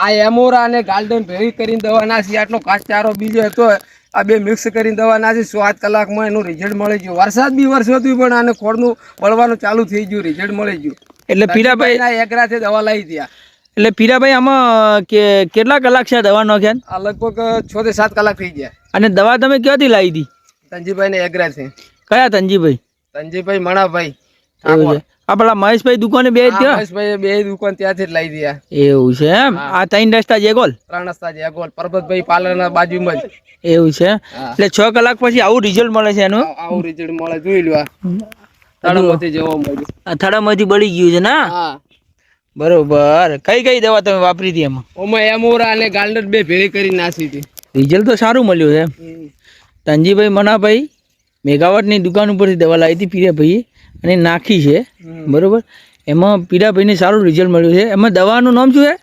આ એમોરા અને ગાલ્ડન ભેળી કરીને દવા નાખી, આટલો ઘાસચારો બીજો હતો આ બે મિક્સ કરીને દવા નાખી, 7 કલાકમાં એનું રિઝલ્ટ મળી ગયું. વરસાદ બી વરસ્યો હતું પણ આને ખોળનું વળવાનું ચાલુ થઈ ગયું, રિઝલ્ટ મળી ગયું. એટલે પીરાભાઈ એકરાથી દવા લાવી ત્યાં. એટલે પીરાભાઈ આમાં કેટલા કલાક છે દવા નાખ્યા? આ લગભગ 6 થી 7 કલાક થઈ ગયા. અને દવા તમે ક્યાંથી લાવી હતી? તંજીભાઈ ને એગરાથી. કયા તંજીભાઈ? તંજીભાઈ મણાભાઈ. એવું છે. આ પેલા મહેશભાઈ દુકાને બે મહેશભાઈ બે દુકાન ત્યાંથી જ લાવી દીધા. એવું છે એમ. આ 3 રસ્તા જેગોલ? 3 રસ્તા જેગોલ પરબતભાઈ પાર્લરના બાજુમાં જ. એવું છે. એટલે 6 કલાક પછી આવું રિઝલ્ટ મળે છે એનું? આવું રિઝલ્ટ મળે, જોઈ લો. તળાવમાંથી જેવો મળ્યું. આ થડામાંથી બળી ગયું છે ને? હા બરોબર. કઈ કઈ દવા તમે વાપરી હતી એમાં? ઓમાં એમોરા અને ગાલ્ડન બે ભેળી કરી નાખી હતી. રિઝલ્ટ તો સારું મળ્યું છે. તંજીભાઈ મનાભાઈ મેગાવાટની દુકાન ઉપરથી દવા લાવી હતી પીરાભાઈએ અને નાખી છે. બરોબર. એમાં પીરાભાઈને સારું રિઝલ્ટ મળ્યું છે. એમાં દવાનું નામ શું છે?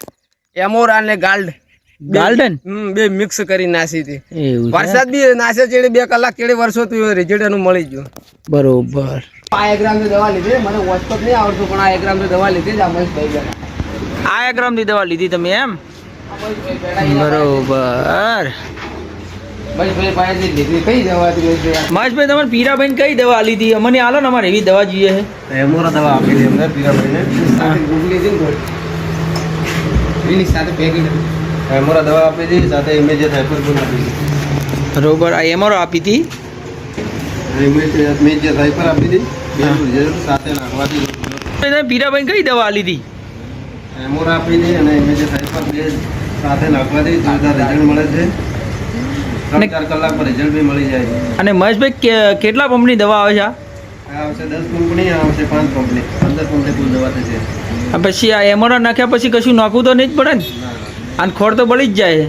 એમોરા અને ગાલ્ડન બે મિક્સ કરી નાખી હતી. એવું વરસાદ બી નાશે ચેડે 2 કલાક ચેડે વર્ષો તો રિઝલ્ટ એનું મળી ગયું. બરોબર. 1 ગ્રામ દવા લીધી, મને વોટ્સઅપ નહીં આવડતું પણ 1 ગ્રામ દવા લીધી જ. આ મહેશભાઈ આ 1 ગ્રામની દવા લીધી તમે એમ? બરોબર. મહેશભાઈ પાસેથી લીધી. કઈ દવા હતી મહેશભાઈ? તમારે પીરાભાઈને કઈ દવા આલી હતી? અમને આલો ને, અમારે એવી દવા જોઈએ છે. એમોરા દવા આપી હતી અમને પીરાભાઈને. સાથે ગુગલી હતી ને એની સાથે પેકેટ એમોરા દવા આપી હતી, સાથે ઇમેજિયત હાઇપરબોલ આપી હતી. બરોબર. આ એમઆરઓ આપી હતી, ઇમેજિયત હાઇપર આપી હતી. સાથે નાખવાથી તમે પીરાભાઈને કઈ દવા આલી હતી? એમોરા આપી હતી અને ઇમેજિયત હાઇપર બે સાથે નાખવાથી જોરદાર રિઝલ્ટ મળે છે. 3-4 કલાકમાં રિઝલ્ટ બી મળી જાય છે. અને મહેશભાઈ કેટલા પંપની દવા આવે છે? આ આવશે 10 કંપની, આ આવશે 5 કંપની, 15 કંપની કુલ દવા થશે. પછી આ એમઆરઓ નાખ્યા પછી કશું નાખવું તો નહીં જ પડે ને? અને ખોળ તો બળી જ જાય છે.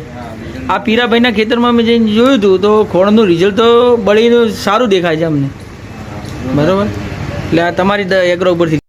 આ પીરાભાઈના ખેતરમાં મેં જઈને જોયું હતું તો ખોળનું રિઝલ્ટ તો બળીનું સારું દેખાય છે અમને. બરોબર. એટલે આ તમારી એગ્રો ઉપરથી